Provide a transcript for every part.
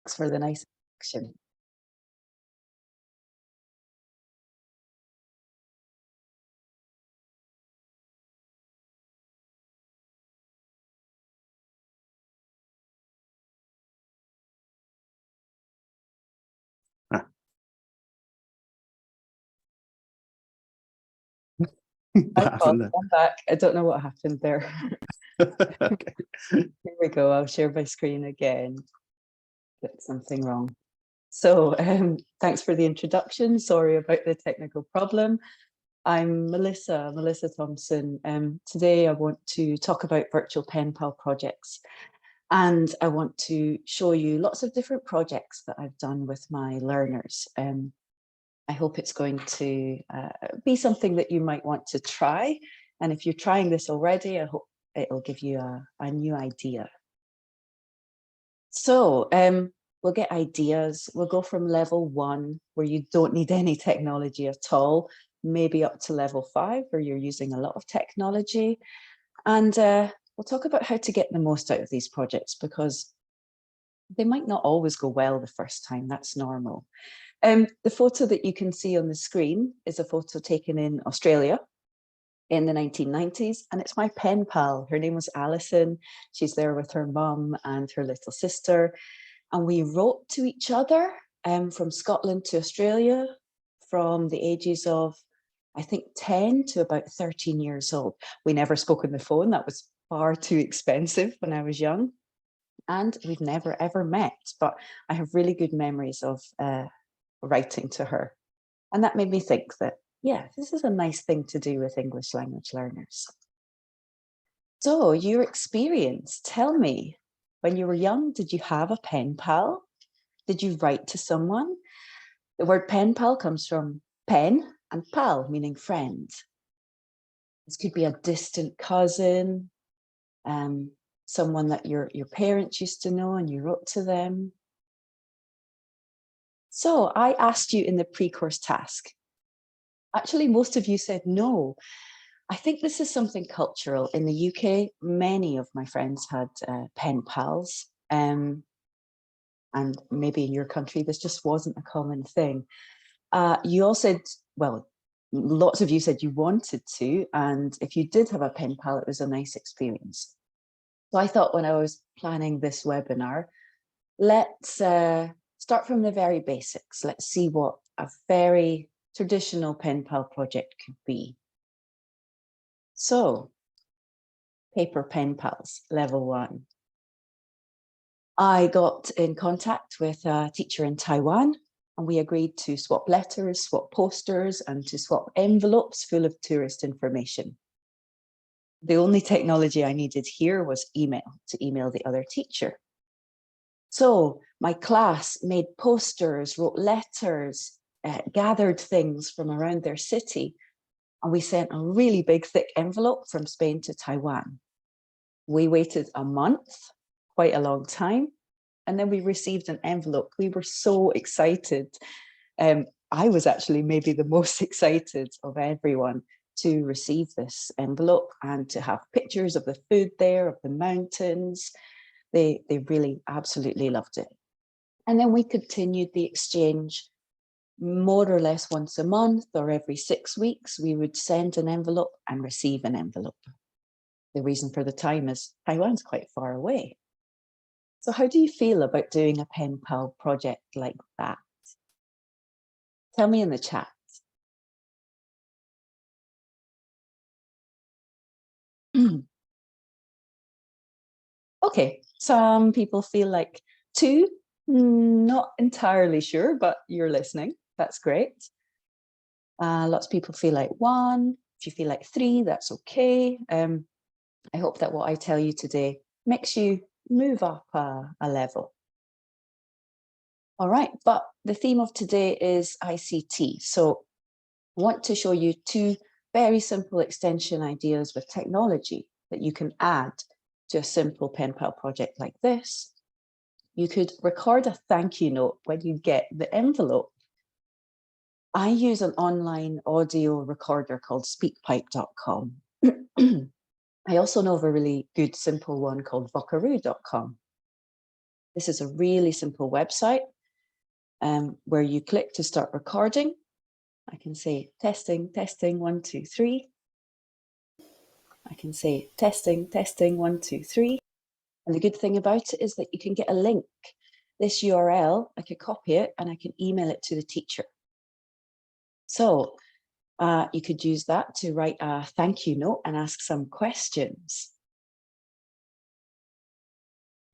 Thanks for the nice action. Ah. Hi, Paul. I'm back. I don't know what happened there. Okay. Here we go. I'll share my screen again. Get something wrong. So thanks for the introduction. Sorry about the technical problem. I'm Melissa Thomson. Today I want to talk about virtual pen pal projects. And I want to show you lots of different projects that I've done with my learners. I hope it's going to be something that you might want to try. And if you're trying this already, I hope it'll give you a new idea. So we'll get ideas. We'll go from level 1, where you don't need any technology at all, maybe up to level 5, where you're using a lot of technology. And we'll talk about how to get the most out of these projects, because they might not always go well the first time. That's normal. The photo that you can see on the screen is a photo taken in Australia in the 1990s, and it's my pen pal. Her name was Alison. She's there with her mum and her little sister, and we wrote to each other from Scotland to Australia from the ages of, I think, 10 to about 13 years old. We never spoke on the phone. That was far too expensive when I was young, and we've never ever met, but I have really good memories of writing to her. And that made me think that, yeah, this is a nice thing to do with English language learners. So your experience, tell me, when you were young, did you have a pen pal? Did you write to someone? The word pen pal comes from pen and pal, meaning friend. This could be a distant cousin, someone that your parents used to know and you wrote to them. So I asked you in the pre-course task. Actually, most of you said no. I think this is something cultural. In the UK, many of my friends had pen pals. And maybe in your country, this just wasn't a common thing. You all said, well, lots of you said you wanted to. And if you did have a pen pal, it was a nice experience. So I thought when I was planning this webinar, let's start from the very basics. Let's see what a very traditional pen pal project could be. So, paper pen pals, level 1. I got in contact with a teacher in Taiwan, and we agreed to swap letters, swap posters, and to swap envelopes full of tourist information. The only technology I needed here was email, to email the other teacher. So my class made posters, wrote letters, gathered things from around their city, and we sent a really big thick envelope from Spain to Taiwan. We waited a month, quite a long time, and then we received an envelope. We were so excited. I was actually maybe the most excited of everyone to receive this envelope and to have pictures of the food there, of the mountains. They really absolutely loved it. And then we continued the exchange more or less once a month or every 6 weeks. We would send an envelope and receive an envelope. The reason for the time is Taiwan's quite far away. So how do you feel about doing a pen pal project like that? Tell me in the chat. Okay, some people feel like 2, not entirely sure, but you're listening. That's great. Lots of people feel like 1. If you feel like 3, that's okay. I hope that what I tell you today makes you move up a level. All right, but the theme of today is ICT. So I want to show you 2 very simple extension ideas with technology that you can add to a simple pen pal project like this. You could record a thank you note when you get the envelope. I use an online audio recorder called speakpipe.com. I also know of a really good simple one called vocaroo.com. This is a really simple website where you click to start recording. I can say testing, testing, 1, 2, 3. I can say testing, testing, 1, 2, 3. And the good thing about it is that you can get a link. This URL, I could copy it and I can email it to the teacher. So you could use that to write a thank you note and ask some questions.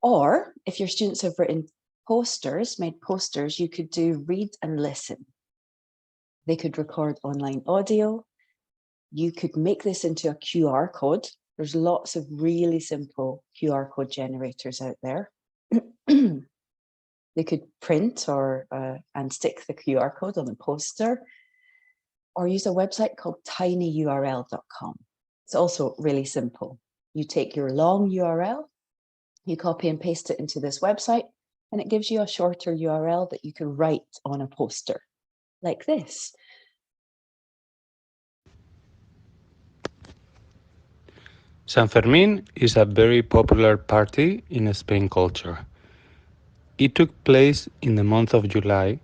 Or if your students have written posters, made posters, you could do read and listen. They could record online audio. You could make this into a QR code. There's lots of really simple QR code generators out there. They could print or and stick the QR code on the poster, or use a website called tinyurl.com. It's also really simple. You take your long URL, you copy and paste it into this website, and it gives you a shorter URL that you can write on a poster, like this. San Fermín is a very popular party in Spain culture. It took place in the month of July.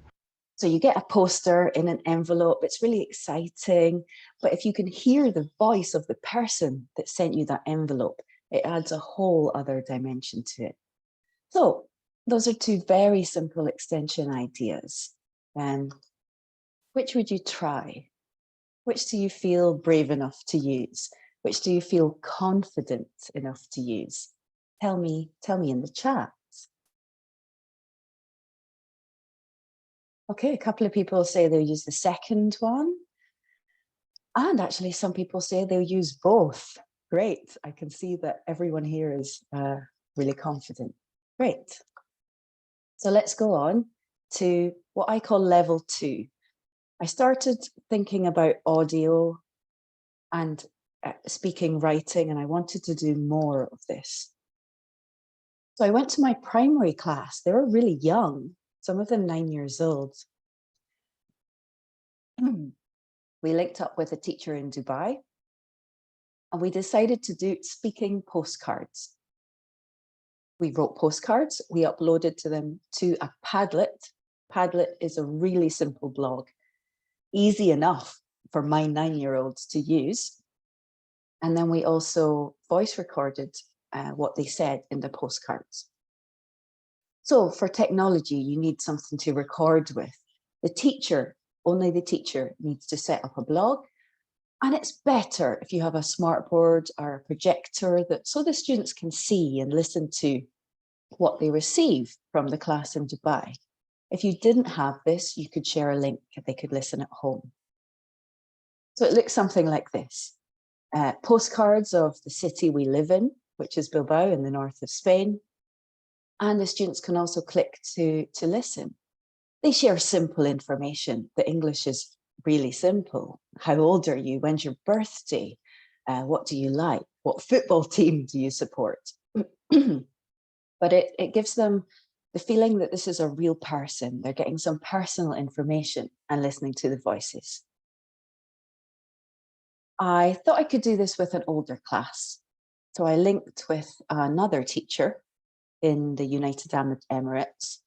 So you get a poster in an envelope. It's really exciting. But if you can hear the voice of the person that sent you that envelope, it adds a whole other dimension to it. So those are two very simple extension ideas. Which would you try? Which do you feel brave enough to use? Which do you feel confident enough to use? Tell me in the chat. Okay, a couple of people say they'll use the second one. And actually some people say they'll use both. Great, I can see that everyone here is really confident. Great. So let's go on to what I call level 2. I started thinking about audio and speaking, writing, and I wanted to do more of this. So I went to my primary class. They were really young, some of them 9 years old. We linked up with a teacher in Dubai, and we decided to do speaking postcards. We wrote postcards, we uploaded to them to a Padlet. Padlet is a really simple blog, easy enough for my 9-year-olds to use. And then we also voice recorded what they said in the postcards. So for technology, you need something to record with. The teacher, only the teacher needs to set up a blog. And it's better if you have a smartboard or a projector so the students can see and listen to what they receive from the class in Dubai. If you didn't have this, you could share a link and they could listen at home. So it looks something like this. Postcards of the city we live in, which is Bilbao in the north of Spain. And the students can also click to listen. They share simple information. The English is really simple. How old are you? When's your birthday? What do you like? What football team do you support? But it gives them the feeling that this is a real person. They're getting some personal information and listening to the voices. I thought I could do this with an older class. So I linked with another teacher in the United Arab Emirates.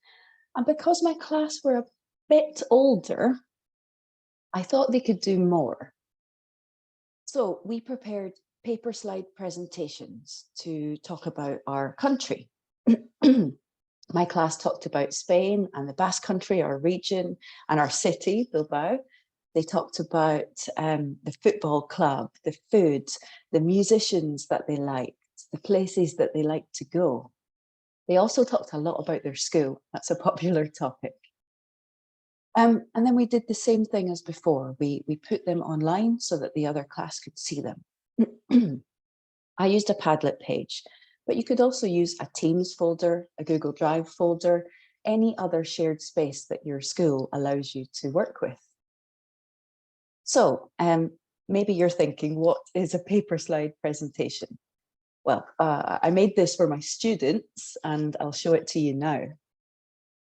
And because my class were a bit older, I thought they could do more. So we prepared paper slide presentations to talk about our country. My class talked about Spain and the Basque Country, our region, and our city, Bilbao. They talked about the football club, the food, the musicians that they liked, the places that they liked to go. They also talked a lot about their school. That's a popular topic. And then we did the same thing as before. We put them online so that the other class could see them. I used a Padlet page, but you could also use a Teams folder, a Google Drive folder, any other shared space that your school allows you to work with. So maybe you're thinking, what is a paper slide presentation? Well, I made this for my students and I'll show it to you now.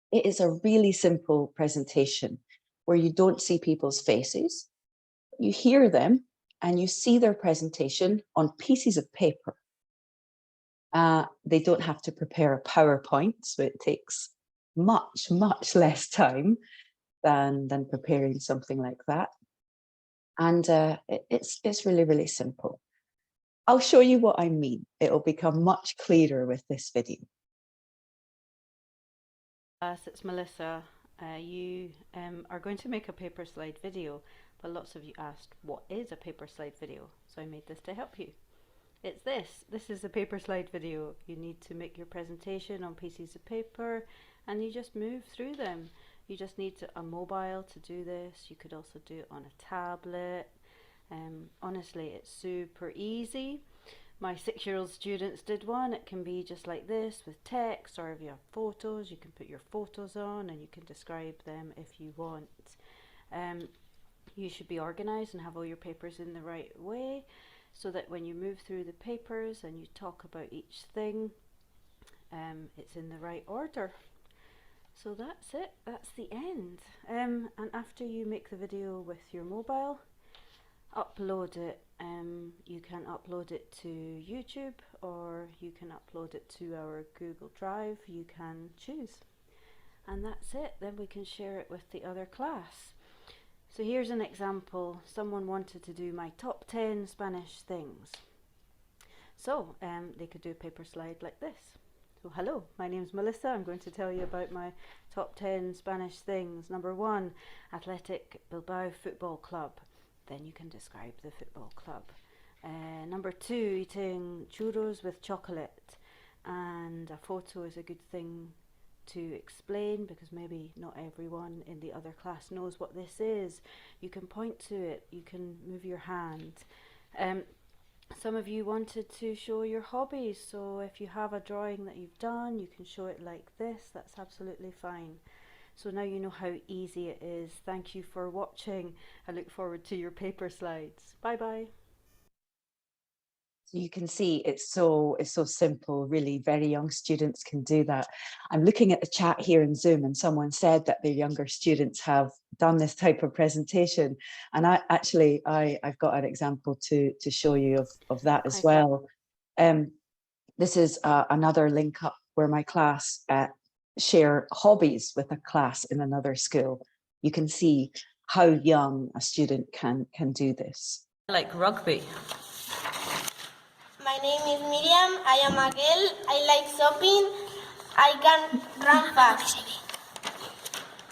It is a really simple presentation where you don't see people's faces. You hear them and you see their presentation on pieces of paper. They don't have to prepare a PowerPoint, so it takes much, much less time than preparing something like that. And it's really, really simple. I'll show you what I mean. It'll become much clearer with this video. It's Melissa. You are going to make a paper slide video, but lots of you asked, what is a paper slide video? So I made this to help you. It's this. This is a paper slide video. You need to make your presentation on pieces of paper and you just move through them. You just need a mobile to do this. You could also do it on a tablet. Honestly, it's super easy. My 6-year-old students did one. It can be just like this with text, or if you have photos, you can put your photos on and you can describe them if you want. You should be organised and have all your papers in the right way, so that when you move through the papers and you talk about each thing, it's in the right order. So that's it, that's the end. And after you make the video with your mobile, upload it. You can upload it to YouTube, or you can upload it to our Google Drive. You can choose. And that's it, then we can share it with the other class. So here's an example. Someone wanted to do my top 10 Spanish things. So they could do a paper slide like this. So hello, my name's Melissa. I'm going to tell you about my top 10 Spanish things. Number 1, Athletic Bilbao Football Club. Then you can describe the football club. Number 2, eating churros with chocolate. And a photo is a good thing to explain, because maybe not everyone in the other class knows what this is. You can point to it, you can move your hand. Some of you wanted to show your hobbies, so if you have a drawing that you've done, you can show it like this. That's absolutely fine. So now you know how easy it is. Thank you for watching. I look forward to your paper slides. Bye bye. So you can see it's so simple, really. Very young students can do that. I'm looking at the chat here in Zoom, and someone said that their younger students have done this type of presentation. And I've got an example to show you of that as well. This is another link up where my class share hobbies with a class in another school. You can see how young a student can do this. I like rugby. My name is Miriam. I am a girl. I like shopping. I can run fast.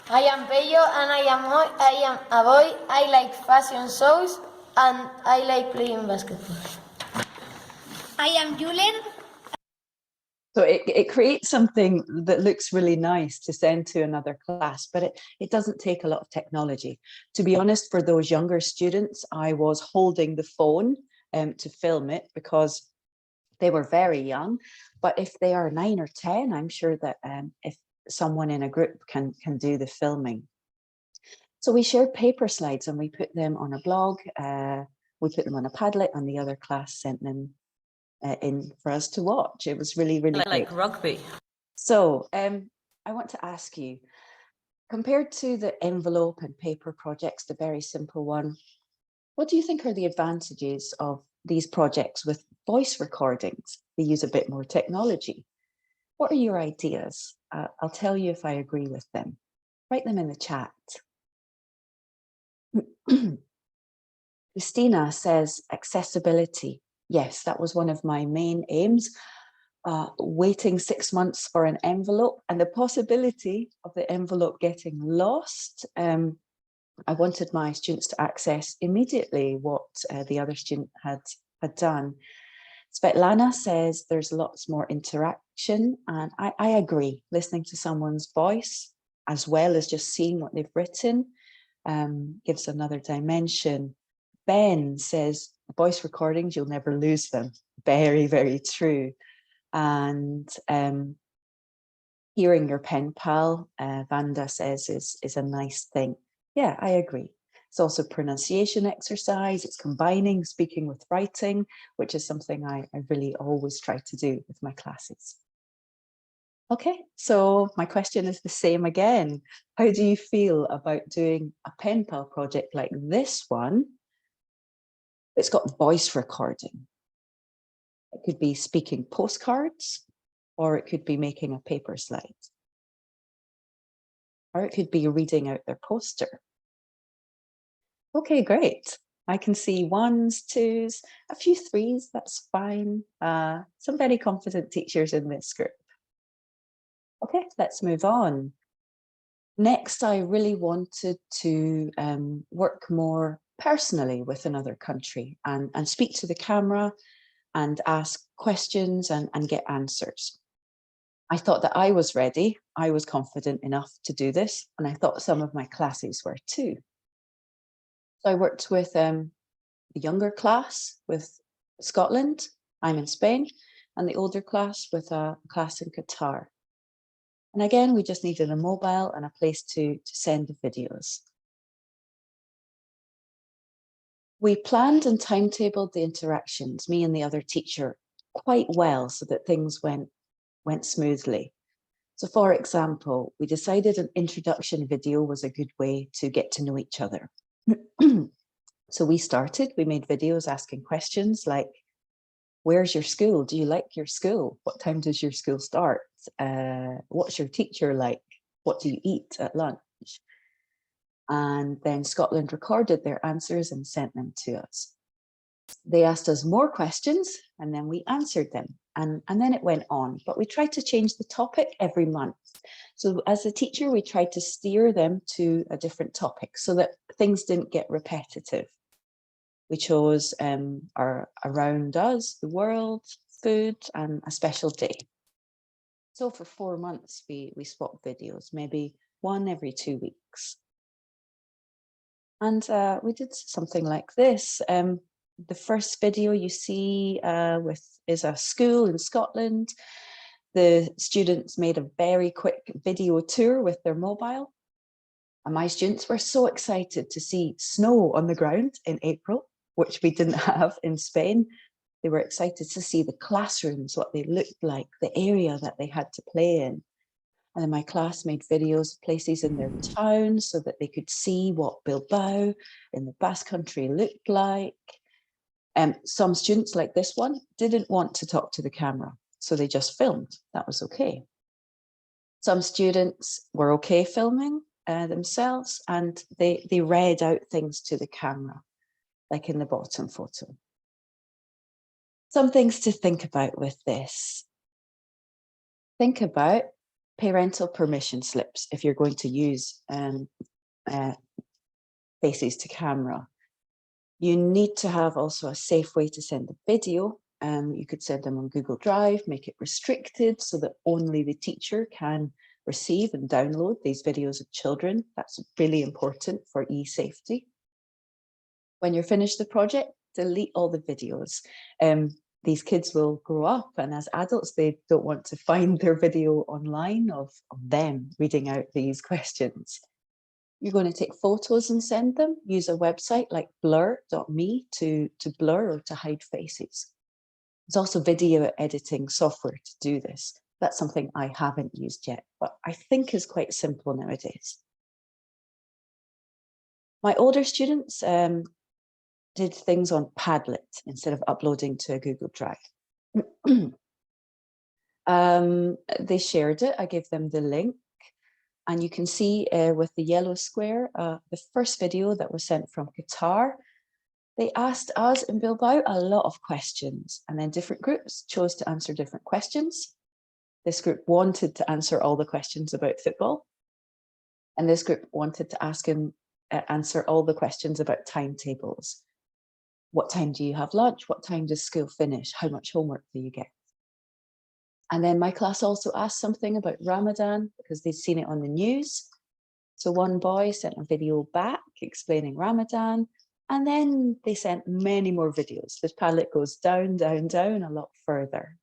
I am Pello and I am a boy. I like fashion shows and I like playing basketball. I am Julen. So it creates something that looks really nice to send to another class, but it doesn't take a lot of technology. To be honest, for those younger students, I was holding the phone to film it because they were very young. But if they are 9 or 10, I'm sure that if someone in a group can do the filming. So we shared paper slides and we put them on a blog. We put them on a Padlet, and the other class sent them in for us to watch. It was really, really I like great. rugby. So I want to ask you, compared to the envelope and paper projects, the very simple one, what do you think are the advantages of these projects with voice recordings? They use a bit more technology. What are your ideas? I'll tell you if I agree with them. Write them in the chat. Christina says accessibility. Yes, that was one of my main aims. Waiting 6 months for an envelope and the possibility of the envelope getting lost. I wanted my students to access immediately what the other student had done. Svetlana says there's lots more interaction, and I agree. Listening to someone's voice as well as just seeing what they've written gives another dimension. Ben says voice recordings, you'll never lose them. Very, very true. And hearing your pen pal, Vanda says, is a nice thing. Yeah, I agree. It's also pronunciation exercise. It's combining speaking with writing, which is something I really always try to do with my classes. Okay, so my question is the same again. How do you feel about doing a pen pal project like this one? It's got voice recording. It could be speaking postcards, or it could be making a paper slide. Or it could be reading out their poster. Okay, great. I can see 1s, 2s, a few 3s, that's fine. Some very confident teachers in this group. Okay, let's move on. Next, I really wanted to work more personally with another country and speak to the camera and ask questions and get answers. I thought that I was ready. I was confident enough to do this, and I thought some of my classes were too. So I worked with the younger class with Scotland, I'm in Spain, and the older class with a class in Qatar. And again, we just needed a mobile and a place to send the videos. We planned and timetabled the interactions, me and the other teacher, quite well so that things went smoothly. So for example, we decided an introduction video was a good way to get to know each other. So we made videos asking questions like, where's your school? Do you like your school? What time does your school start? What's your teacher like? What do you eat at lunch? And then Scotland recorded their answers and sent them to us. They asked us more questions and then we answered them. And then it went on, but we tried to change the topic every month. So as a teacher, we tried to steer them to a different topic so that things didn't get repetitive. We chose our around us, the world, food, and a special day. So for 4 months, we swapped videos, maybe one every 2 weeks. And we did something like this. The first video you see is a school in Scotland. The students made a very quick video tour with their mobile. And my students were so excited to see snow on the ground in April, which we didn't have in Spain. They were excited to see the classrooms, what they looked like, the area that they had to play in. And then my class made videos of places in their town so that they could see what Bilbao in the Basque Country looked like. Some students, like this one, didn't want to talk to the camera, so they just filmed. That was okay. Some students were okay filming themselves, and they read out things to the camera, like in the bottom photo. Some things to think about with this. Think about parental permission slips if you're going to use faces to camera. You need to have also a safe way to send the video. You could send them on Google Drive, make it restricted so that only the teacher can receive and download these videos of children. That's really important for e-safety. When you're finished the project, delete all the videos. These kids will grow up, and as adults, they don't want to find their video online of them reading out these questions. You're going to take photos and send them. Use a website like blur.me to blur or to hide faces. There's also video editing software to do this. That's something I haven't used yet, but I think is quite simple nowadays. My older students did things on Padlet instead of uploading to a Google Drive. They shared it. I gave them the link. And you can see with the yellow square, the first video that was sent from Qatar. They asked us in Bilbao a lot of questions, and then different groups chose to answer different questions. This group wanted to answer all the questions about football. And this group wanted to answer all the questions about timetables. What time do you have lunch? What time does school finish? How much homework do you get? And then my class also asked something about Ramadan because they'd seen it on the news. So one boy sent a video back explaining Ramadan, and then they sent many more videos. This Padlet goes down, down, down a lot further.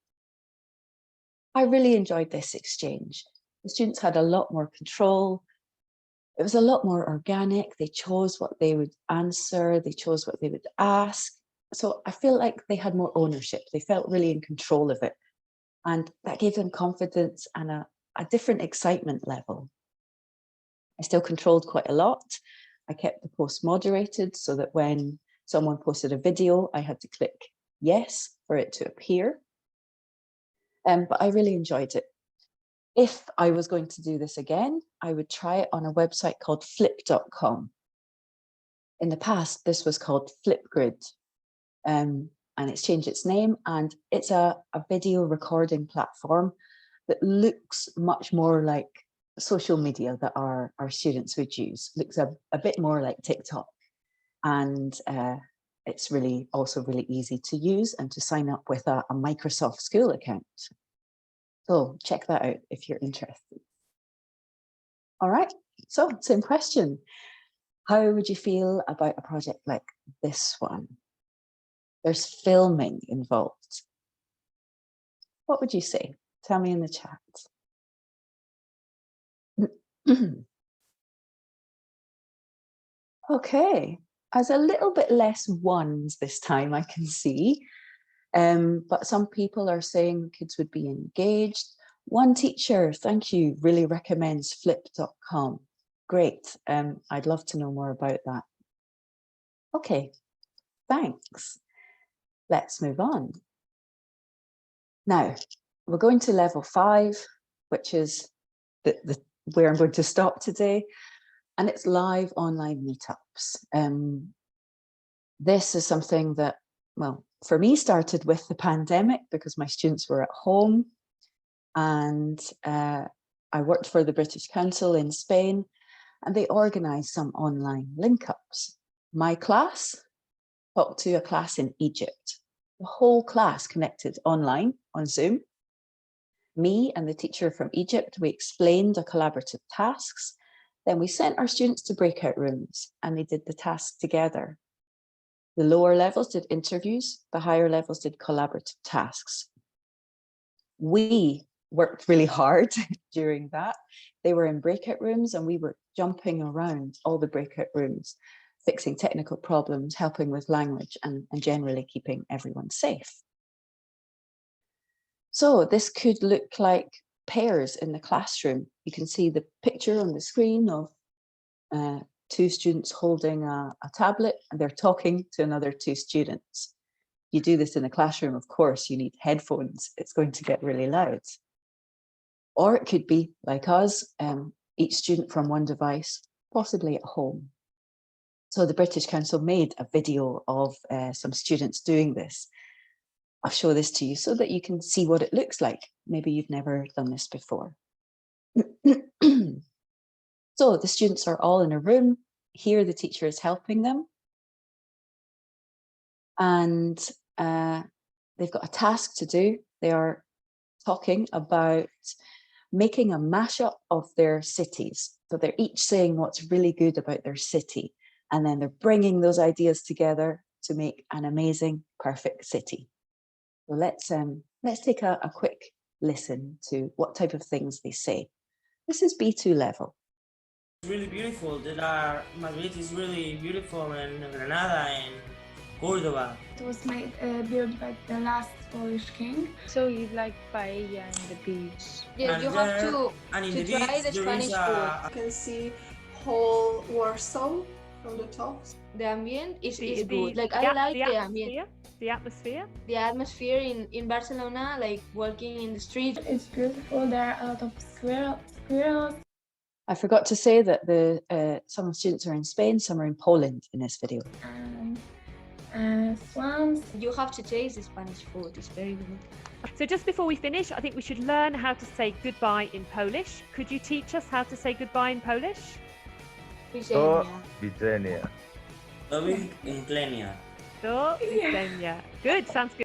I really enjoyed this exchange. The students had a lot more control. It was a lot more organic. They chose what they would answer. They chose what they would ask. So I feel like they had more ownership. They felt really in control of it. And that gave them confidence and a different excitement level. I still controlled quite a lot. I kept the post moderated so that when someone posted a video, I had to click yes for it to appear. But I really enjoyed it. If I was going to do this again, I would try it on a website called flip.com. In the past, this was called Flipgrid, and it's changed its name, and it's a video recording platform that looks much more like social media that our students would use. Looks a bit more like TikTok, and it's really also really easy to use and to sign up with a Microsoft School account. So check that out if you're interested. All right, so same question. How would you feel about a project like this one? There's filming involved. What would you say? Tell me in the chat. Okay, as a little bit less ones this time, I can see. But some people are saying kids would be engaged. One teacher, thank you, really recommends flip.com. Great, I'd love to know more about that. Okay, thanks. Let's move on. Now, we're going to level 5, which is where I'm going to stop today, and it's live online meetups. This is something that, well, for me, started with the pandemic because my students were at home, and I worked for the British Council in Spain, and they organised some online link-ups. My class talked to a class in Egypt. The whole class connected online on Zoom. Me and the teacher from Egypt, we explained the collaborative tasks. Then we sent our students to breakout rooms and they did the tasks together. The lower levels did interviews, the higher levels did collaborative tasks. We worked really hard during that. They were in breakout rooms and we were jumping around all the breakout rooms, fixing technical problems, helping with language, and generally keeping everyone safe. So this could look like pairs in the classroom. You can see the picture on the screen of 2 students holding a tablet, and they're talking to another 2 students. You do this in a classroom, of course, you need headphones. It's going to get really loud. Or it could be like us, each student from one device, possibly at home. So the British Council made a video of some students doing this. I'll show this to you so that you can see what it looks like. Maybe you've never done this before. So the students are all in a room. Here the teacher is helping them. And they've got a task to do. They are talking about making a mashup of their cities. So they're each saying what's really good about their city. And then they're bringing those ideas together to make an amazing, perfect city. So let's take a quick listen to what type of things they say. This is B2 level. Really beautiful. Madrid is really beautiful, and Granada and Córdoba. It was made built by the last Polish king. So you like paella and the beach? Yeah, you have to try the Spanish food. You can see whole Warsaw from the top. The ambient is good. Like I like the ambient. The atmosphere? The atmosphere in Barcelona, like walking in the street. It's beautiful. There are a lot of squirrels. I forgot to say that some students are in Spain, some are in Poland in this video. Swans. You have to taste the Spanish food. It's very good. So just before we finish, I think we should learn how to say goodbye in Polish. Could you teach us how to say goodbye in Polish? Do widzenia. Do widzenia. Do widzenia. Good, sounds good.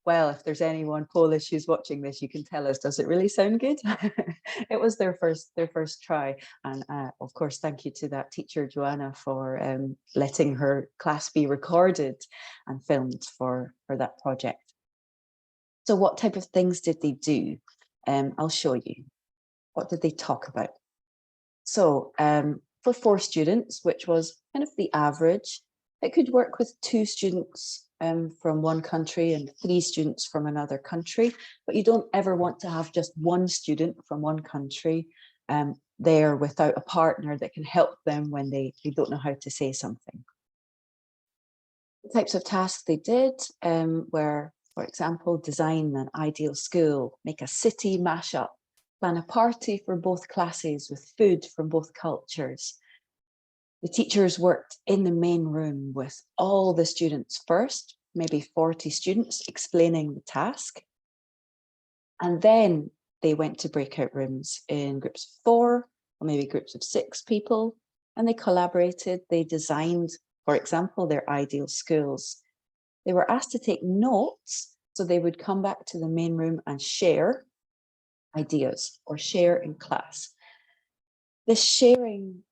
Well, if there's anyone Polish who's watching this, you can tell us, does it really sound good? It was their first try. And of course, thank you to that teacher, Joanna, for letting her class be recorded and filmed for that project. So what type of things did they do? I'll show you. What did they talk about? So for 4 students, which was kind of the average, it could work with 2 students from one country and 3 students from another country, but you don't ever want to have just 1 student from one country there without a partner that can help them when they don't know how to say something. The types of tasks they did were, for example, design an ideal school, make a city mashup, plan a party for both classes with food from both cultures. The teachers worked in the main room with all the students first, maybe 40 students, explaining the task. And then they went to breakout rooms in groups of 4 or maybe groups of 6 people, and they collaborated. They designed, for example, their ideal schools. They were asked to take notes, so they would come back to the main room and share ideas or share in class. This sharing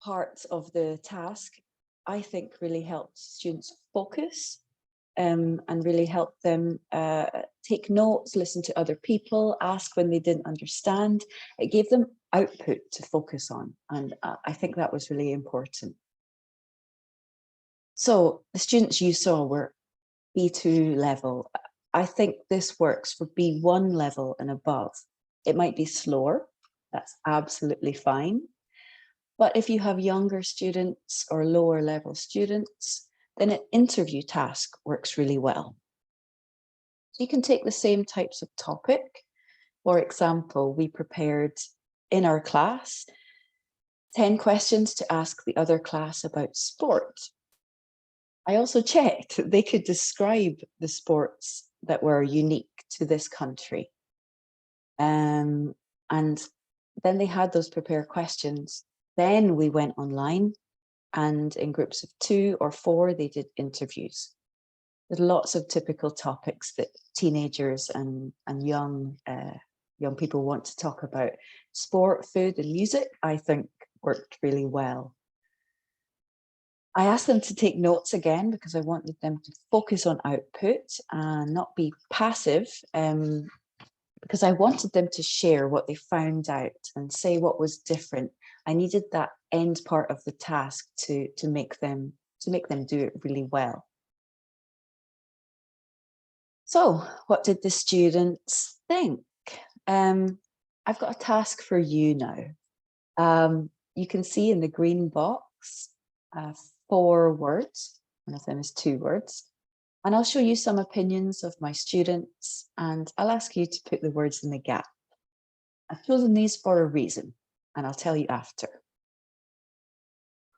part of the task, I think, really helped students focus and really helped them take notes, listen to other people, ask when they didn't understand. It gave them output to focus on, and I think that was really important. So the students you saw were B2 level. I think this works for B1 level and above. It might be slower, that's absolutely fine. But if you have younger students or lower level students, then an interview task works really well. So you can take the same types of topic. For example, we prepared in our class 10 questions to ask the other class about sport. I also checked that they could describe the sports that were unique to this country. And then they had those prepared questions. Then we went online, and in groups of 2 or 4, they did interviews. There's lots of typical topics that teenagers and young people want to talk about. Sport, food, and music, I think, worked really well. I asked them to take notes again because I wanted them to focus on output and not be passive, because I wanted them to share what they found out and say what was different. I needed that end part of the task to make them do it really well. So what did the students think? I've got a task for you now. You can see in the green box 4 words. One of them is 2 words. And I'll show you some opinions of my students, and I'll ask you to put the words in the gap. I've chosen these for a reason, and I'll tell you after.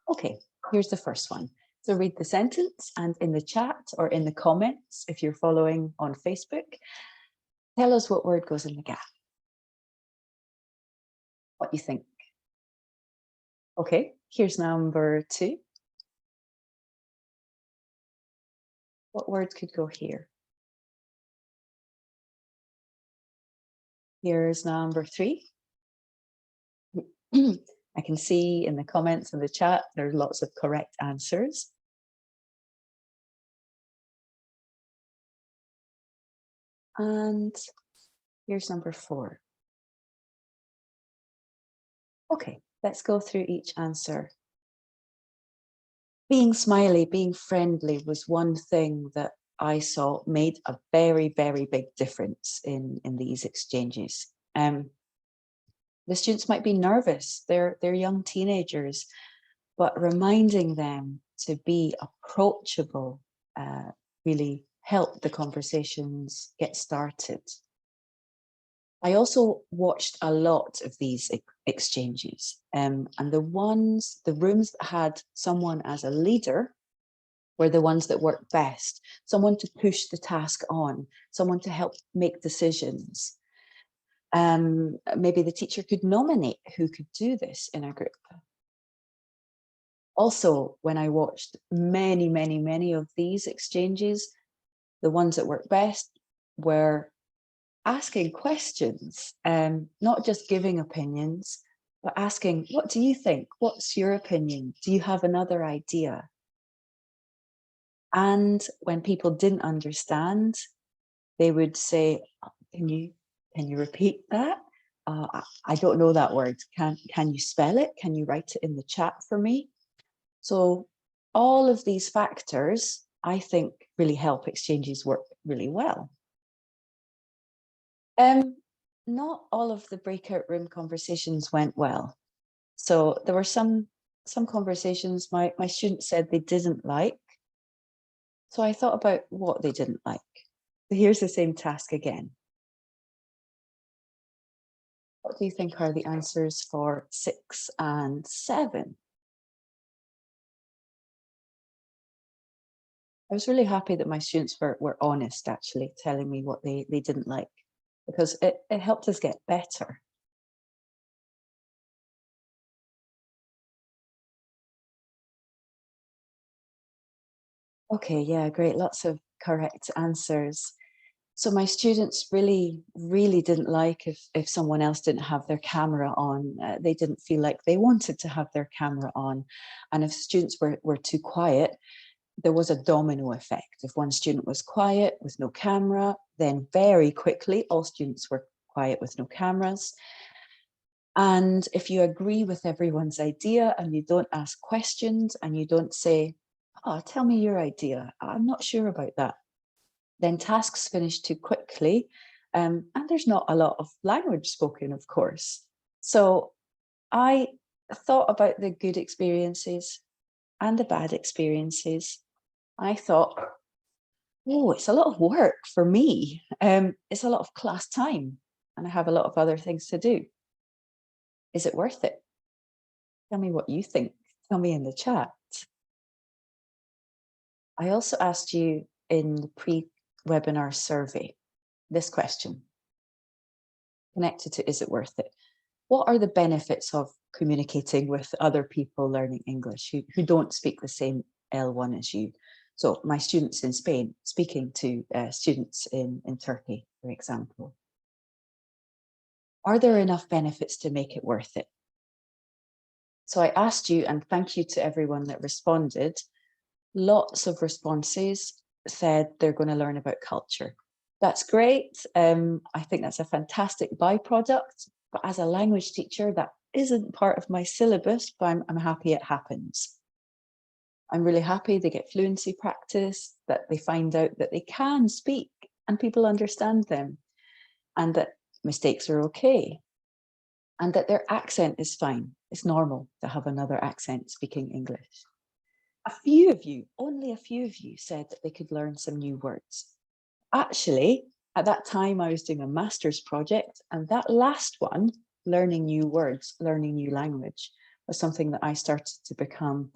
Okay, here's the first one. So read the sentence, and in the chat or in the comments, if you're following on Facebook, tell us what word goes in the gap. What you think. Okay, here's number 2. What word could go here? Here's number 3. I can see in the comments and the chat, there's lots of correct answers. And here's number 4. Okay, let's go through each answer. Being smiley, being friendly was one thing that I saw made a very, very big difference in these exchanges. The students might be nervous, they're young teenagers, but reminding them to be approachable really helped the conversations get started. I also watched a lot of these exchanges, and the rooms that had someone as a leader were the ones that worked best. Someone to push the task on, someone to help make decisions. Maybe the teacher could nominate who could do this in a group. Also, when I watched many, many, many of these exchanges, the ones that worked best were asking questions, not just giving opinions, but asking, what do you think? What's your opinion? Do you have another idea? And when people didn't understand, they would say, can you repeat that? I don't know that word. Can you spell it? Can you write it in the chat for me? So all of these factors, I think, really help exchanges work really well. Not all of the breakout room conversations went well. So there were some conversations my students said they didn't like. So I thought about what they didn't like. Here's the same task again. What do you think are the answers for 6 and 7? I was really happy that my students were honest, actually, telling me what they didn't like, because it helped us get better. Okay, yeah, great. Lots of correct answers. So my students really didn't like if someone else didn't have their camera on. They didn't feel like they wanted to have their camera on. And if students were too quiet, there was a domino effect. If one student was quiet with no camera, then very quickly all students were quiet with no cameras. And if you agree with everyone's idea and you don't ask questions and you don't say, oh, tell me your idea, I'm not sure about that, then tasks finish too quickly, and there's not a lot of language spoken, of course. So I thought about the good experiences and the bad experiences. I thought, oh, it's a lot of work for me. It's a lot of class time, and I have a lot of other things to do. Is it worth it? Tell me what you think. Tell me in the chat. I also asked you in the pre-webinar survey this question, connected to is it worth it? What are the benefits of communicating with other people learning English who don't speak the same L1 as you? So my students in Spain speaking to students in Turkey, for example. Are there enough benefits to make it worth it? So I asked you, and thank you to everyone that responded. Lots of responses said they're going to learn about culture. That's great. I think that's a fantastic byproduct. But as a language teacher, that isn't part of my syllabus, but I'm happy it happens. I'm really happy they get fluency practice, that they find out that they can speak and people understand them, and that mistakes are okay, and that their accent is fine. It's normal to have another accent speaking English. A few of you, only a few of you, said that they could learn some new words. Actually, at that time, I was doing a master's project, and that last one, learning new words, learning new language, was something that I started to become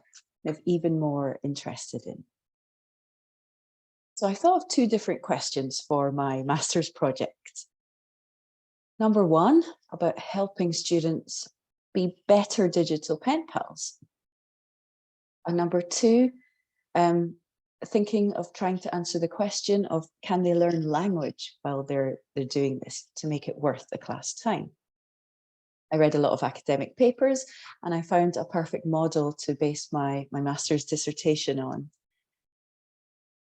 even more interested in. So I thought of 2 different questions for my master's project. Number 1, about helping students be better digital pen pals. And number 2, thinking of trying to answer the question of can they learn language while they're doing this to make it worth the class time. I read a lot of academic papers and I found a perfect model to base my master's dissertation on.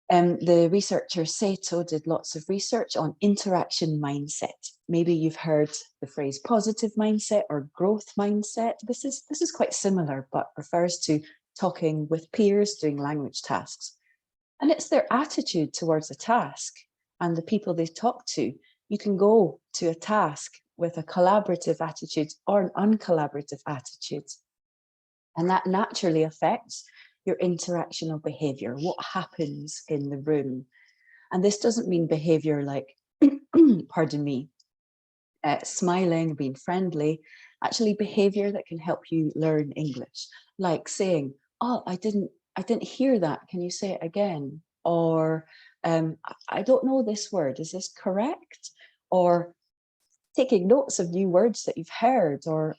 The researcher Sato did lots of research on interaction mindset. Maybe you've heard the phrase positive mindset or growth mindset. This is quite similar, but refers to talking with peers, doing language tasks. And it's their attitude towards a task and the people they talk to. You can go to a task with a collaborative attitude or an uncollaborative attitude. And that naturally affects your interactional behavior, what happens in the room. And this doesn't mean behavior like, pardon me, smiling, being friendly, actually behavior that can help you learn English, like saying, oh, I didn't hear that. Can you say it again? Or I don't know this word. Is this correct? Or taking notes of new words that you've heard, or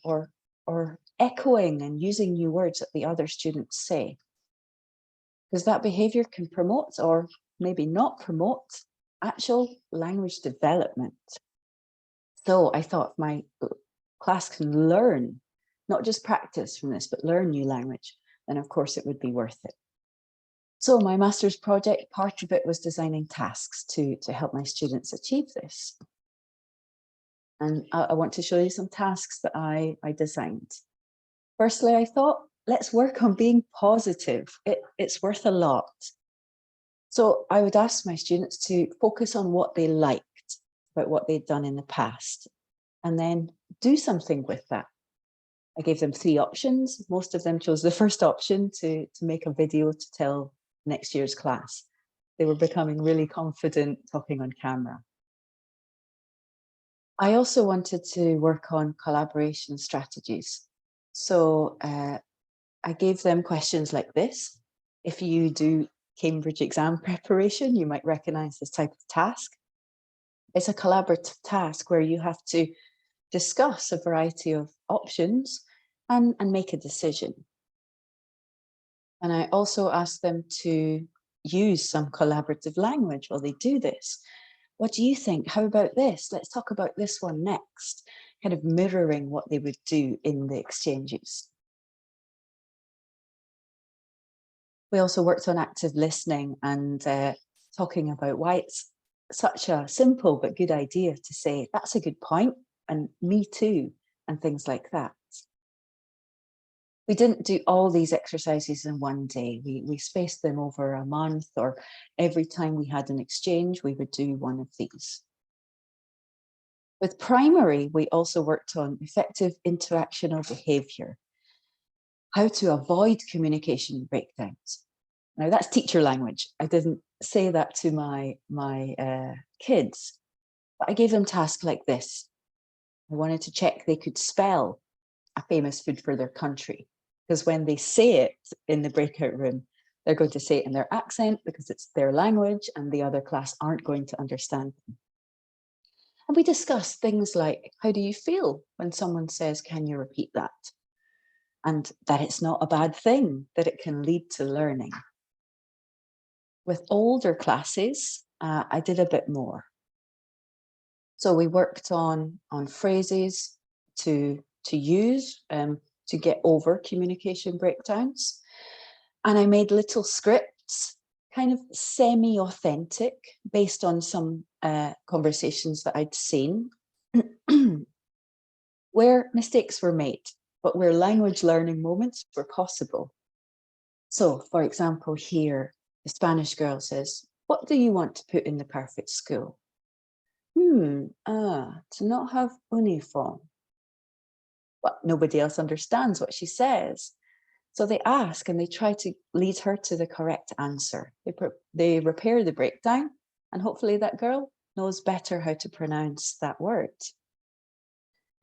echoing and using new words that the other students say. Because that behavior can promote, or maybe not promote, actual language development. So I thought if my class can learn, not just practice from this, but learn new language, then of course it would be worth it. So my master's project, part of it was designing tasks to help my students achieve this. And I want to show you some tasks that I designed. Firstly, I thought, let's work on being positive. It's worth a lot. So I would ask my students to focus on what they liked about what they'd done in the past, and then do something with that. I gave them 3 options. Most of them chose the first option, to make a video to tell next year's class. They were becoming really confident talking on camera. I also wanted to work on collaboration strategies. So I gave them questions like this. If you do Cambridge exam preparation, you might recognize this type of task. It's a collaborative task where you have to discuss a variety of options and make a decision. And I also asked them to use some collaborative language while they do this. What do you think? How about this? Let's talk about this one next. Kind of mirroring what they would do in the exchanges. We also worked on active listening and talking about why it's such a simple but good idea to say, that's a good point, and me too, and things like that. We didn't do all these exercises in one day. We spaced them over a month, or every time we had an exchange, we would do one of these. With primary, we also worked on effective interactional behaviour, how to avoid communication breakdowns. Now that's teacher language. I didn't say that to my kids, but I gave them tasks like this. I wanted to check they could spell a famous food for their country, because when they say it in the breakout room, they're going to say it in their accent because it's their language and the other class aren't going to understand them. And we discussed things like, how do you feel when someone says, can you repeat that? And that it's not a bad thing, that it can lead to learning. With older classes, I did a bit more. So we worked on phrases to use to get over communication breakdowns. And I made little scripts, kind of semi-authentic, based on some conversations that I'd seen, where mistakes were made, but where language learning moments were possible. So, for example, here, the Spanish girl says, what do you want to put in the perfect school? To not have uniform. But nobody else understands what she says. So they ask and they try to lead her to the correct answer. They repair the breakdown, and hopefully that girl knows better how to pronounce that word.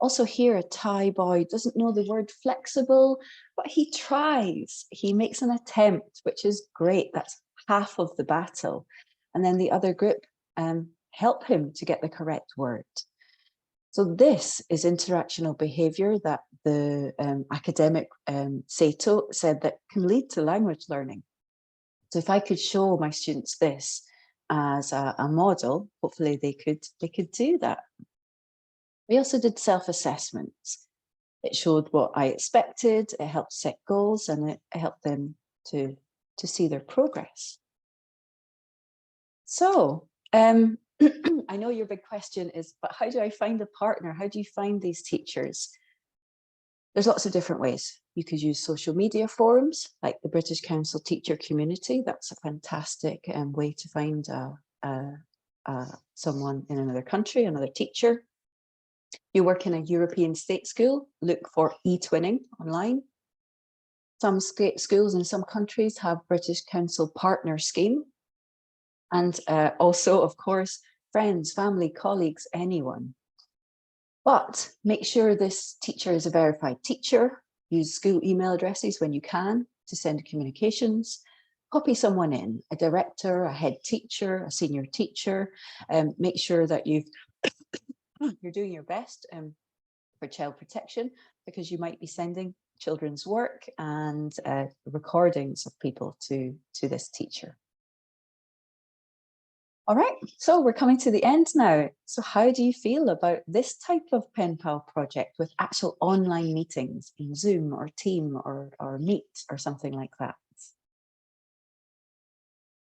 Also here, a Thai boy doesn't know the word flexible, but he tries. He makes an attempt, which is great. That's half of the battle. And then the other group help him to get the correct word. So this is interactional behavior that the academic Sato said that can lead to language learning. So if I could show my students this as a model, hopefully they could do that. We also did self-assessments. It showed what I expected, it helped set goals, and it helped them to see their progress. So I know your big question is, but how do I find a partner? How do you find these teachers? There's lots of different ways. You could use social media forums like the British Council Teacher Community. That's a fantastic way to find someone in another country, another teacher. You work in a European state school, look for e-twinning online. Some schools in some countries have British Council partner scheme. And also, of course, friends, family, colleagues, anyone. But make sure this teacher is a verified teacher. Use school email addresses when you can to send communications. Copy someone in, a director, a head teacher, a senior teacher. Make sure that you're doing your best for child protection, because you might be sending children's work and recordings of people to this teacher. All right, so we're coming to the end now. So how do you feel about this type of penpal project with actual online meetings in Zoom or Team or Meet or something like that?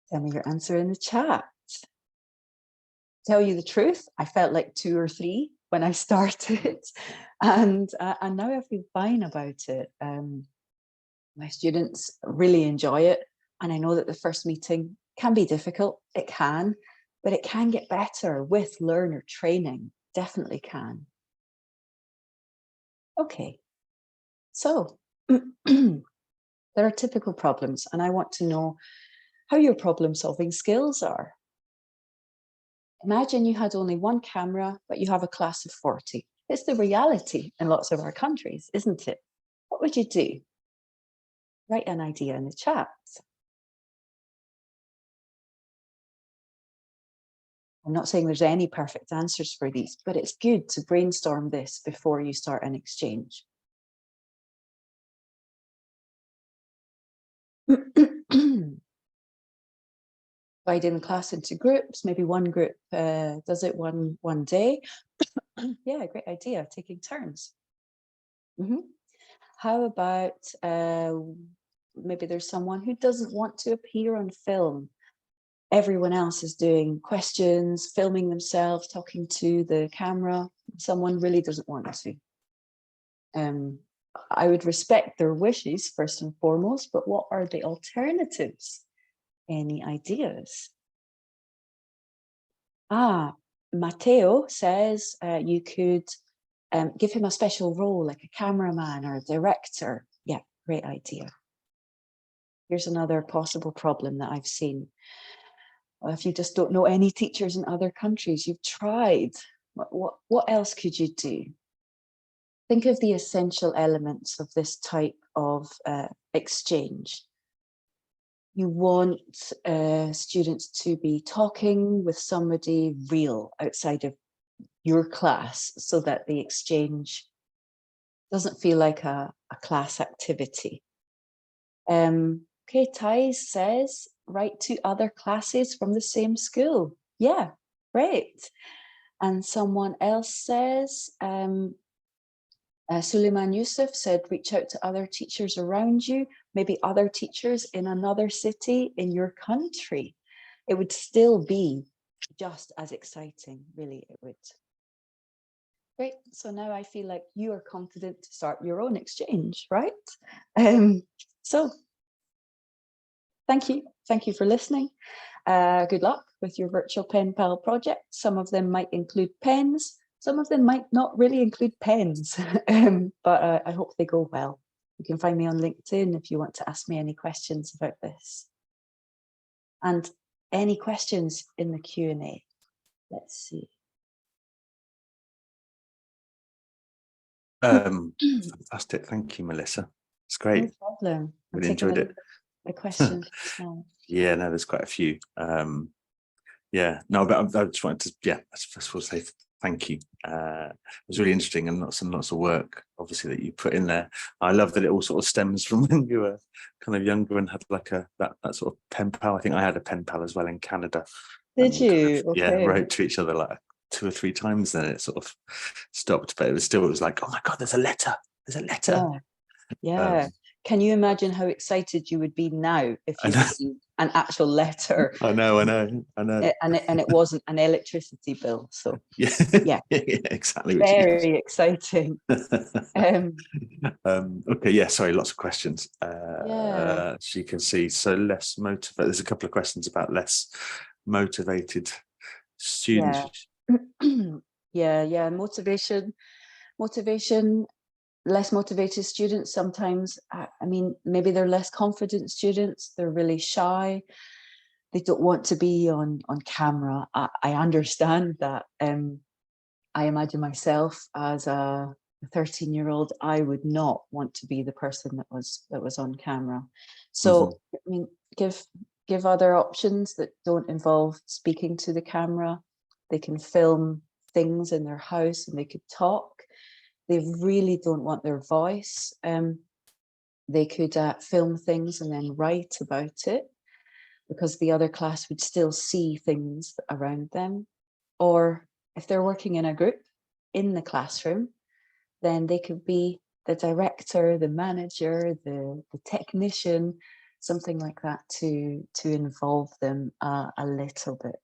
Tell me your answer in the chat. Tell you the truth, I felt like 2 or 3 when I started, and now I feel fine about it. My students really enjoy it, and I know that the first meeting can be difficult. It can, but it can get better with learner training. Definitely can. Okay, so there are typical problems, and I want to know how your problem solving skills are. Imagine you had only one camera, but you have a class of 40. It's the reality in lots of our countries, isn't it? What would you do? Write an idea in the chat. I'm not saying there's any perfect answers for these, but it's good to brainstorm this before you start an exchange. Dividing the class into groups, maybe one group does it one day. Yeah, great idea, taking turns. How about maybe there's someone who doesn't want to appear on film. Everyone else is doing questions, filming themselves, talking to the camera. Someone really doesn't want to. I would respect their wishes first and foremost, but what are the alternatives? Any ideas? Matteo says you could give him a special role, like a cameraman or a director. Yeah, great idea. Here's another possible problem that I've seen. If you just don't know any teachers in other countries, you've tried. What else could you do? Think of the essential elements of this type of exchange. You want students to be talking with somebody real outside of your class so that the exchange doesn't feel like a class activity. Okay, Thais says, write to other classes from the same school. Yeah, great. And someone else says, Suleiman Yusuf said, reach out to other teachers around you, maybe other teachers in another city in your country. It would still be just as exciting, really, it would. Great, so now I feel like you are confident to start your own exchange, right? So thank you for listening. Good luck with your virtual pen pal project. Some of them might include pens, some of them might not really include pens, but I hope they go well. You can find me on LinkedIn if you want to ask me any questions about this. And any questions in the Q&A? Let's see. Fantastic, thank you, Melissa. It's great. No problem. Really enjoyed it. The questions. Yeah, no, there's quite a few. Yeah, no, but I just wanted to, yeah, first of all say thank you. It was really interesting and lots of work, obviously, that you put in there. I love that it all sort of stems from when you were kind of younger and had like that sort of pen pal. I think I had a pen pal as well in Canada. Did you? Kind of, yeah, wrote to each other like 2 or 3 times, then it sort of stopped, but it was like, oh my God, there's a letter. Yeah. Can you imagine how excited you would be now if you received an actual letter? I know. And it wasn't an electricity bill. So yeah, exactly. Very exciting. Okay, yeah, sorry, lots of questions. She can see, so less motivated. There's a couple of questions about less motivated students. Yeah. Motivation. Less motivated students sometimes, I mean, maybe they're less confident students, they're really shy, they don't want to be on camera. I understand that. I imagine myself as a 13-year-old, I would not want to be the person that was on camera. So I mean, give other options that don't involve speaking to the camera. They can film things in their house and they could talk. They really don't want their voice. They could film things and then write about it because the other class would still see things around them. Or if they're working in a group in the classroom, then they could be the director, the manager, the technician, something like that to involve them a little bit.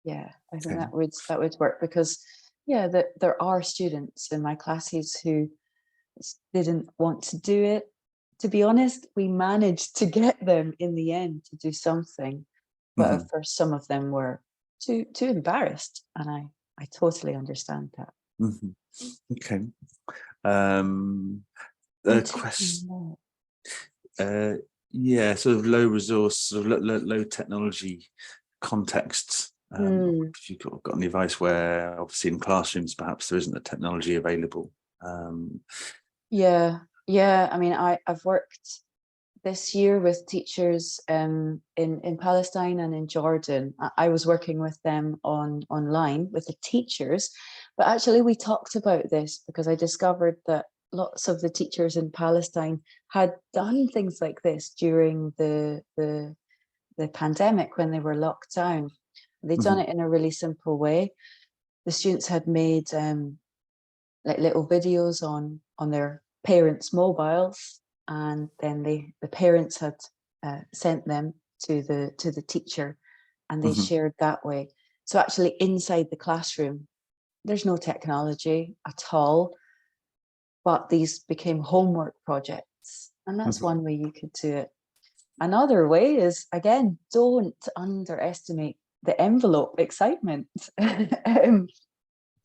Yeah, I think that would work because there are students in my classes who didn't want to do it. To be honest, we managed to get them in the end to do something, but at first some of them were too embarrassed, and I totally understand that. Okay. yeah, sort of low resource, sort of low technology contexts. If you've got any advice where obviously in classrooms perhaps there isn't the technology available. Yeah, I mean, I've worked this year with teachers in Palestine and in Jordan. I was working with them online with the teachers, but actually we talked about this because I discovered that lots of the teachers in Palestine had done things like this during the pandemic when they were locked down. They'd done it in a really simple way. The students had made like little videos on their parents' mobiles, and then the parents had sent them to the teacher, and they shared that way. So actually inside the classroom, there's no technology at all, but these became homework projects, and that's one way you could do it. Another way is, again, don't underestimate the envelope excitement.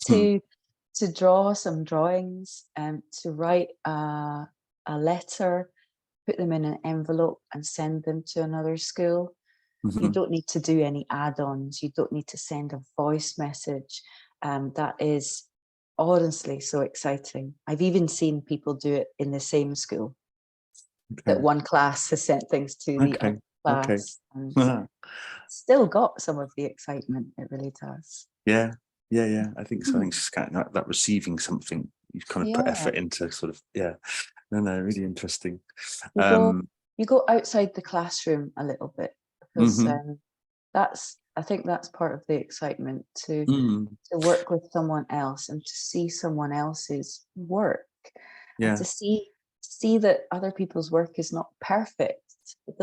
To draw some drawings and to write a letter, put them in an envelope and send them to another school. You don't need to do any add-ons. You don't need to send a voice message. That is honestly so exciting. I've even seen people do it in the same school. That one class has sent things to the other class, and still got some of the excitement. It really does. Yeah. I think so. I think just kind of that receiving something, you've kind of put effort into sort of, no, really interesting. You go outside the classroom a little bit, because I think that's part of the excitement, to work with someone else and to see someone else's work, and to see that other people's work is not perfect. It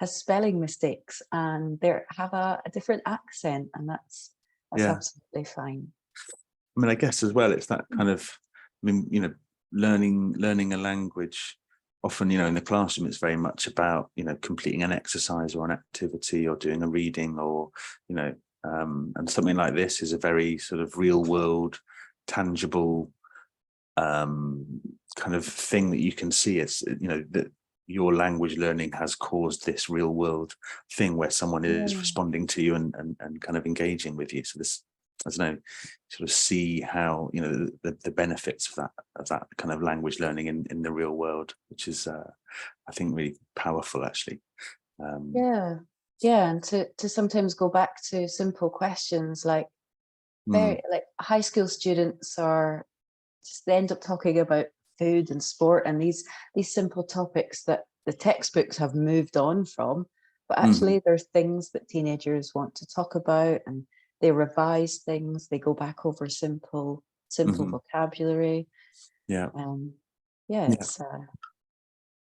has spelling mistakes, and they have a different accent, and that's absolutely fine. I mean, I guess as well, it's that kind of, learning a language. Often, in the classroom, it's very much about, completing an exercise or an activity or doing a reading, or, and something like this is a very sort of real world, tangible kind of thing that you can see. It's, that your language learning has caused this real world thing where someone is responding to you and kind of engaging with you. So this, I don't know, sort of see how, the benefits of that kind of language learning in the real world, which is, I think, really powerful, actually. And to sometimes go back to simple questions like high school students they end up talking about food and sport and these simple topics that the textbooks have moved on from, but actually there's things that teenagers want to talk about, and they revise things, they go back over simple vocabulary. It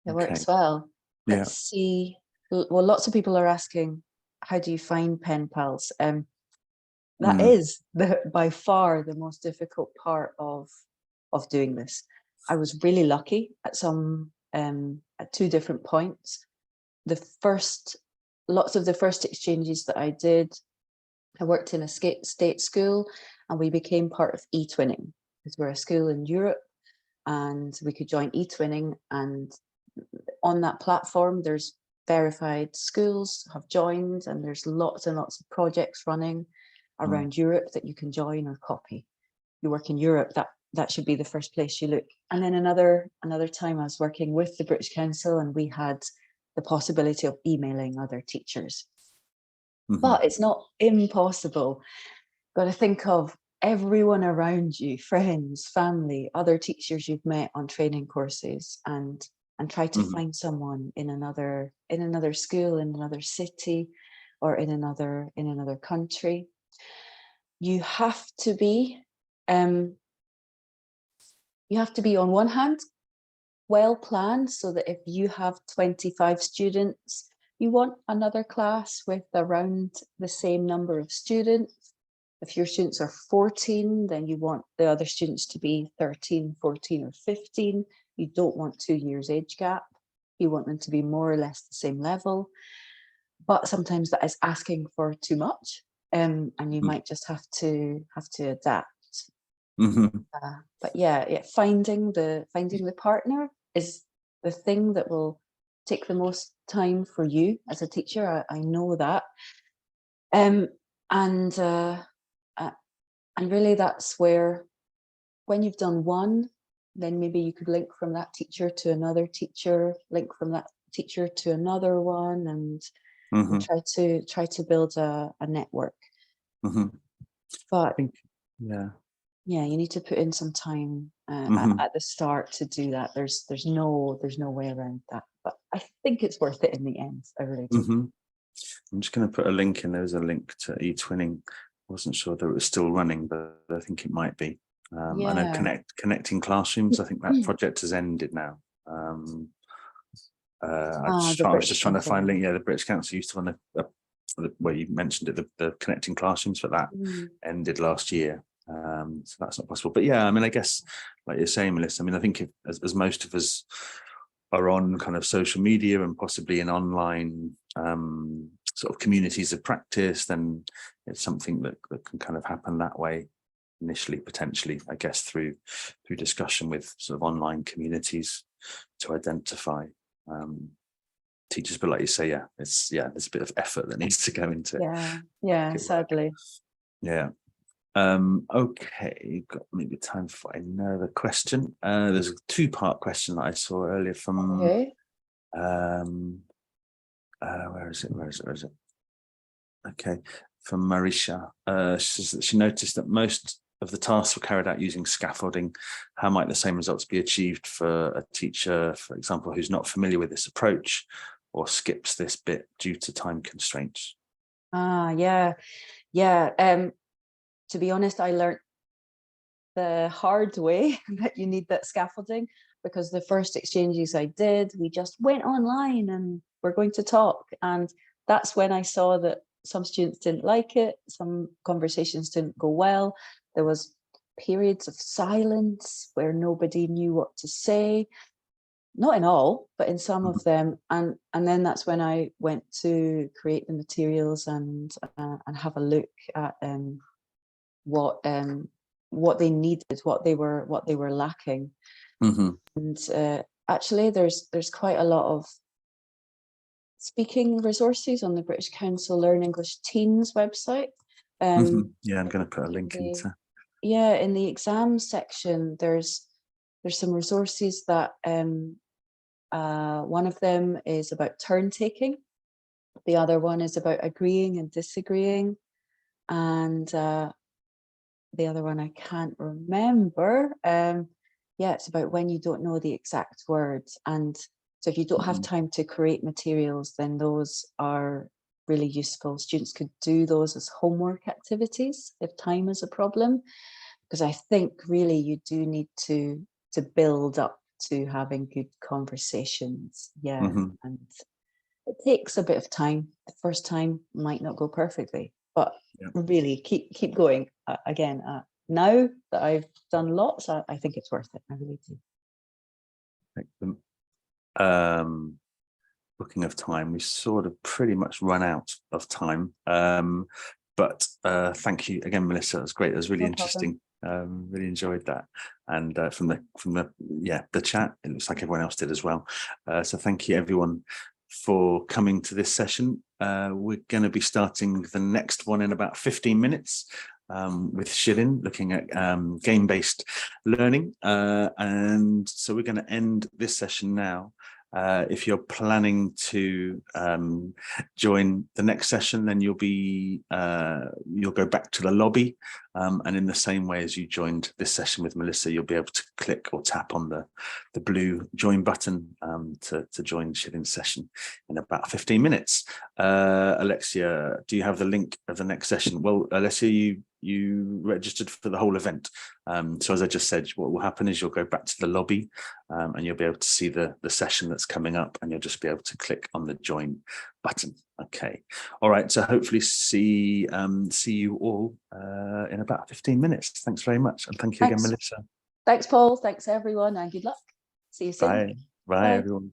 works well. Let's see. Well, lots of people are asking, how do you find pen pals? That is by far the most difficult part of doing this. I was really lucky at at two different points. Lots of the first exchanges that I did, I worked in a state school, and we became part of eTwinning, because we're a school in Europe, and we could join eTwinning, and on that platform there's verified schools have joined, and there's lots and lots of projects running around Europe that you can join or copy. You work in Europe, that should be the first place you look. And then another time I was working with the British Council, and we had the possibility of emailing other teachers. But it's not impossible. Got to think of everyone around you, friends, family, other teachers you've met on training courses, and try to find someone in another school, in another city, or in another country. You have to be on one hand well planned, so that if you have 25 students, you want another class with around the same number of students. If your students are 14, then you want the other students to be 13, 14, or 15. You don't want 2 years age gap. You want them to be more or less the same level. But sometimes that is asking for too much, and you might just have to adapt. But finding the partner is the thing that will take the most time for you as a teacher. I know that. And really that's where, when you've done one, then maybe you could link from that teacher to another teacher, link from that teacher to another one, and try to build a network. But yeah, you need to put in some time at the start to do that. There's no way around that. But I think it's worth it in the end. I really do. I'm just going to put a link in. There's a link to eTwinning. I wasn't sure that it was still running, but I think it might be. I know connecting classrooms. I think that project has ended now. I was just trying to find a link. Yeah, the British Council used to run where you mentioned it, the connecting classrooms, but that ended last year. So that's not possible. But yeah, I mean, I guess like you're saying, Melissa, I mean, I think as most of us are on kind of social media and possibly in online sort of communities of practice, then it's something that can kind of happen that way initially, potentially, I guess, through discussion with sort of online communities to identify teachers. But like you say, there's a bit of effort that needs to go into it. Sadly. Yeah. Okay, got maybe time for another question. There's a two-part question that I saw earlier from where is it? Okay, from Marisha. She says that she noticed that most of the tasks were carried out using scaffolding. How might the same results be achieved for a teacher, for example, who's not familiar with this approach or skips this bit due to time constraints? To be honest, I learned the hard way that you need that scaffolding, because the first exchanges I did, we just went online and we're going to talk. And that's when I saw that some students didn't like it. Some conversations didn't go well. There was periods of silence where nobody knew what to say. Not in all, but in some of them. And then that's when I went to create the materials and have a look at what they needed, what they were lacking. And actually there's quite a lot of speaking resources on the British Council Learn English Teens website. I'm going to put a link into. In the exams section, there's some resources that one of them is about turn taking, the other one is about agreeing and disagreeing, and the other one I can't remember. It's about when you don't know the exact words. And so if you don't have time to create materials, then those are really useful. Students could do those as homework activities if time is a problem, because I think really you do need to build up to having good conversations. And it takes a bit of time. The first time might not go perfectly, but really keep going. Again, now that I've done lots, I think it's worth it. I really do. Excellent. Booking of time, we sort of pretty much run out of time. But thank you again, Melissa. It was great. It was really interesting. Really enjoyed that. And from the chat, it looks like everyone else did as well. So thank you everyone for coming to this session. We're going to be starting the next one in about 15 minutes with Shirin, looking at game-based learning. And so we're going to end this session now. If you're planning to join the next session, then you'll go back to the lobby, and in the same way as you joined this session with Melissa, you'll be able to click or tap on the blue join button to join Shirin's session in about 15 minutes. Alexia, do you have the link of the next session? Well, Alexia, you registered for the whole event. So as I just said, what will happen is you'll go back to the lobby and you'll be able to see the session that's coming up, and you'll just be able to click on the join button. Okay. All right. So hopefully see you all in about 15 minutes. Thanks very much. And thank you again, Melissa. Thanks, Paul. Thanks, everyone. And good luck. See you soon. Bye. Bye, everyone.